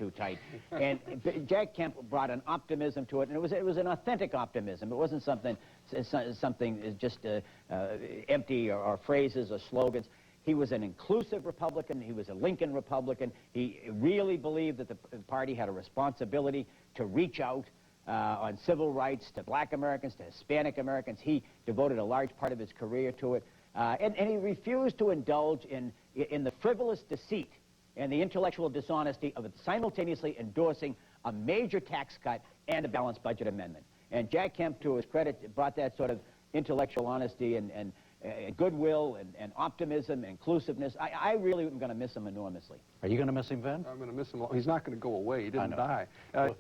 too tight. And Jack Kemp brought an optimism to it, and it was an authentic optimism. It wasn't something just empty or phrases or slogans. He was an inclusive Republican. He was a Lincoln Republican. He really believed that the party had a responsibility to reach out on civil rights to black Americans, to Hispanic Americans. He devoted a large part of his career to it. And he refused to indulge in the frivolous deceit and the intellectual dishonesty of simultaneously endorsing a major tax cut and a balanced budget amendment. And Jack Kemp, to his credit, brought that sort of intellectual honesty and goodwill and optimism, inclusiveness. I really am going to miss him enormously. Are you going to miss him, Ben? I'm going to miss him. He's not going to go away. He didn't die.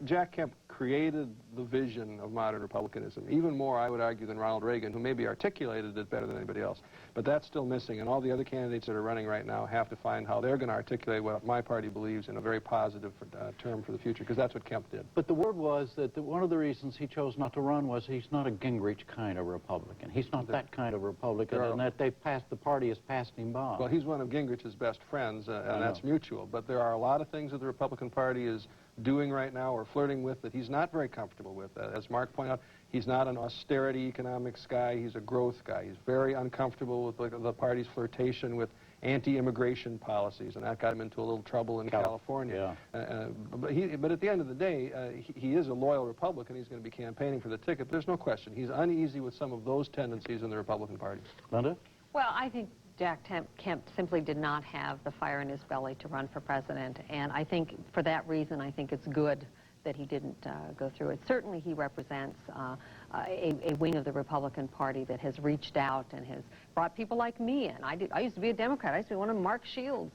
Jack Kemp created the vision of modern republicanism, even more, I would argue, than Ronald Reagan, who maybe articulated it better than anybody else. But that's still missing, and all the other candidates that are running right now have to find how they're going to articulate what my party believes in a very positive term for the future, because that's what Kemp did. But the word was that one of the reasons he chose not to run was he's not a Gingrich kind of Republican. He's not that kind of Republican, and that the party has passed him by. Well, he's one of Gingrich's best friends, and that's mutual. But there are a lot of things that the Republican Party is doing right now or flirting with that he's not very comfortable with. As Mark pointed out, he's not an austerity economics guy. He's a growth guy. He's very uncomfortable with the party's flirtation with anti-immigration policies, and that got him into a little trouble in California. But at the end of the day, he is a loyal Republican. He's going to be campaigning for the ticket. But there's no question. He's uneasy with some of those tendencies in the Republican Party. Linda? Well, I think Jack Kemp simply did not have the fire in his belly to run for president, and I think for that reason, I think it's good that he didn't go through it. Certainly he represents a wing of the Republican Party that has reached out and has brought people like me in. I used to be a Democrat. I used to be one of Mark Shields'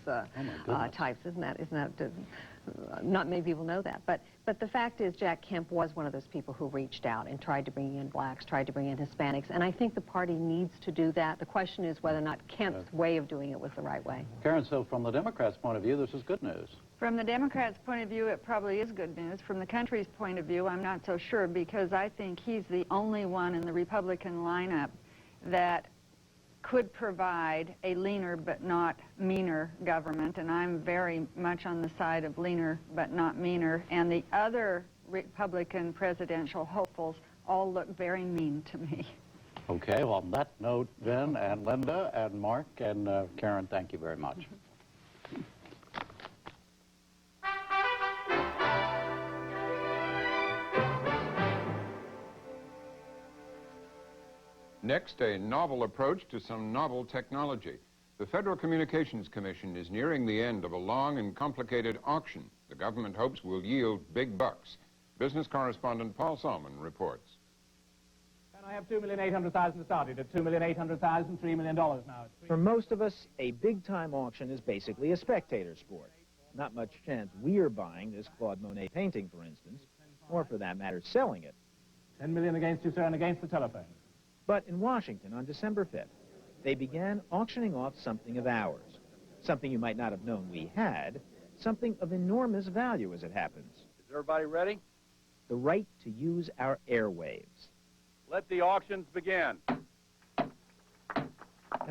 types. Isn't that not many people know that. But the fact is Jack Kemp was one of those people who reached out and tried to bring in blacks, tried to bring in Hispanics, and I think the party needs to do that. The question is whether or not Kemp's way of doing it was the right way. Karen, so from the Democrats' point of view, this is good news. From the Democrats' point of view, it probably is good news. From the country's point of view, I'm not so sure, because I think he's the only one in the Republican lineup that could provide a leaner but not meaner government, and I'm very much on the side of leaner but not meaner, and the other Republican presidential hopefuls all look very mean to me. Okay, well, on that note, Ben and Linda and Mark and Karen, thank you very much. Next, a novel approach to some novel technology. The Federal Communications Commission is nearing the end of a long and complicated auction the government hopes will yield big bucks. Business correspondent Paul Salmon reports. And I have $2,800,000 started at $2,800,000, $3 million now. For most of us, a big-time auction is basically a spectator sport. Not much chance we're buying this Claude Monet painting, for instance, or for that matter, selling it. $10 million against you, sir, and against the telephone. But in Washington on December 5th, they began auctioning off something of ours, something you might not have known we had, something of enormous value as it happens. Is everybody ready? The right to use our airwaves. Let the auctions begin. Now,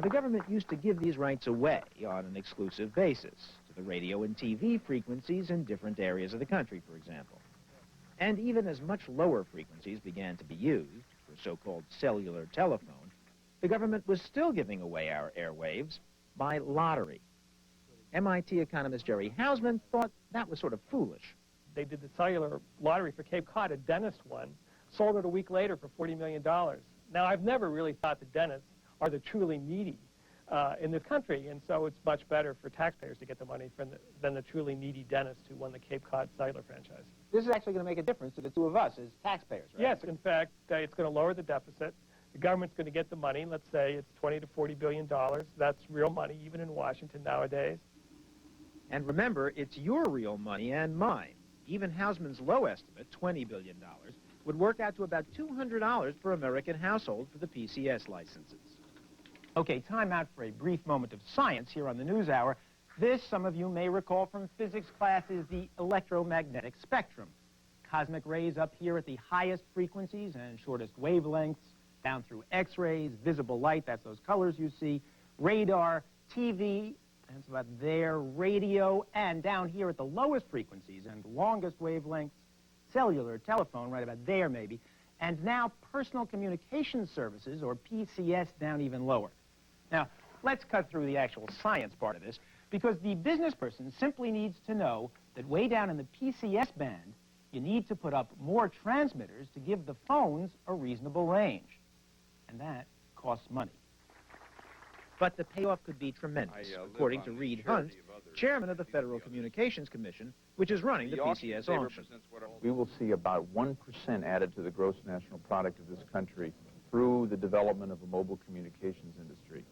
the government used to give these rights away on an exclusive basis to the radio and TV frequencies in different areas of the country, for example. And even as much lower frequencies began to be used, so-called cellular telephone, the government was still giving away our airwaves by lottery. MIT economist Jerry Hausman thought that was sort of foolish. They did the cellular lottery for Cape Cod. A dentist won, sold it a week later for $40 million. Now, I've never really thought the dentists are the truly needy in this country, and so it's much better for taxpayers to get the money than the truly needy dentist who won the Cape Cod cellular franchise. This is actually going to make a difference to the two of us as taxpayers, right? Yes, in fact, it's going to lower the deficit. The government's going to get the money. Let's say it's $20 to $40 billion. That's real money, even in Washington nowadays. And remember, it's your real money and mine. Even Hausman's low estimate, $20 billion, would work out to about $200 per American household for the PCS licenses. Okay, time out for a brief moment of science here on the NewsHour. This, some of you may recall from physics class, is the electromagnetic spectrum. Cosmic rays up here at the highest frequencies and shortest wavelengths, down through X-rays, visible light, that's those colors you see, radar, TV, That's about there, radio, and down here at the lowest frequencies and longest wavelengths, cellular, telephone, right about there maybe, and now personal communication services, or PCS, down even lower. Now, let's cut through the actual science part of this, because the business person simply needs to know that way down in the PCS band, you need to put up more transmitters to give the phones a reasonable range. And that costs money. But the payoff could be tremendous, according to Reed Hunt, chairman of the Federal Communications Commission, which is running the PCS auction. We will see about 1% added to the gross national product of this country through the development of a mobile communications industry.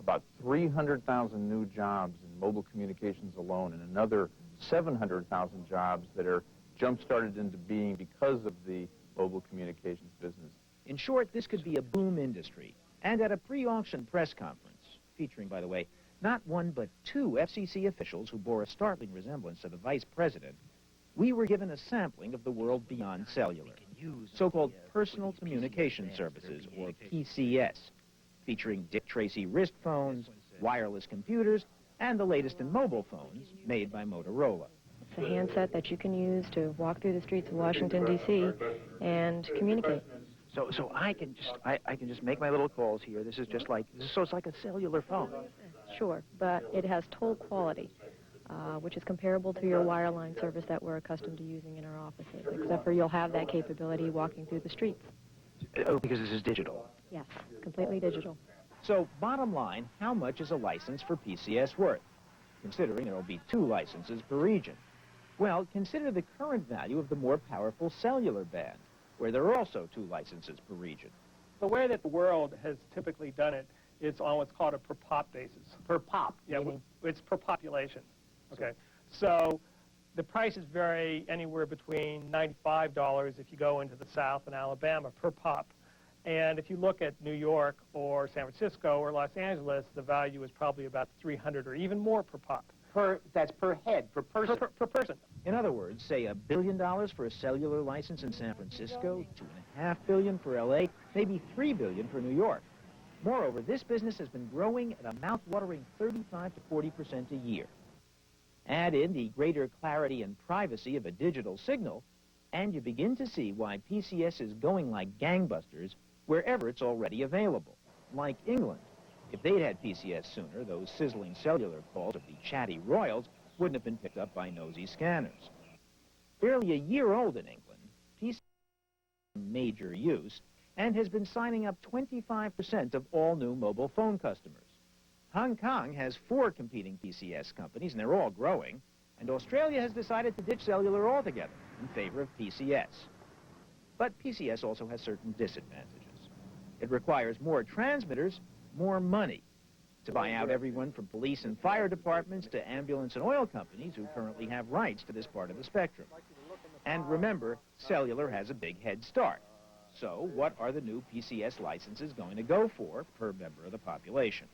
About 300,000 new jobs in mobile communications alone, and another 700,000 jobs that are jump-started into being because of the mobile communications business. In short, this could be a boom industry. And at a pre-auction press conference, featuring, by the way, not one but two FCC officials who bore a startling resemblance to the vice president, we were given a sampling of the world beyond cellular, so-called personal communication services, or PCS, featuring Dick Tracy wrist phones, wireless computers, and the latest in mobile phones made by Motorola. It's a handset that you can use to walk through the streets of Washington, D.C. and communicate. So I can just make my little calls here. This is just like, so it's like a cellular phone. Sure, but it has toll quality, which is comparable to your wireline service that we're accustomed to using in our offices, except for you'll have that capability walking through the streets. Oh, because this is digital. Yes, completely digital. So bottom line, how much is a license for PCS worth? Considering there will be 2 licenses per region. Well, consider the current value of the more powerful cellular band, where there are also 2 licenses per region. The way that the world has typically done it, it's on what's called a per pop basis. Per pop? Yeah, it's per population. Okay. So the prices vary anywhere between $95 if you go into the South and Alabama per pop. And if you look at New York or San Francisco or Los Angeles, the value is probably about $300 or even more per pop. That's per head, per person. Per person. In other words, say $1 billion for a cellular license in San Francisco, $2.5 billion for LA, maybe $3 billion for New York. Moreover, this business has been growing at a mouth-watering 35 to 40% a year. Add in the greater clarity and privacy of a digital signal, and you begin to see why PCS is going like gangbusters wherever it's already available, like England. If they'd had PCS sooner, those sizzling cellular calls of the chatty royals wouldn't have been picked up by nosy scanners. Barely a year old in England, PCS is in major use and has been signing up 25% of all new mobile phone customers. Hong Kong has 4 competing PCS companies, and they're all growing, and Australia has decided to ditch cellular altogether in favor of PCS. But PCS also has certain disadvantages. It requires more transmitters, more money, to buy out everyone from police and fire departments to ambulance and oil companies who currently have rights to this part of the spectrum. And remember, cellular has a big head start. So what are the new PCS licenses going to go for per member of the population?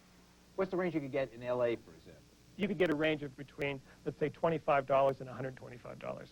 What's the range you could get in L.A., for example? You could get a range of between, let's say, $25 and $125.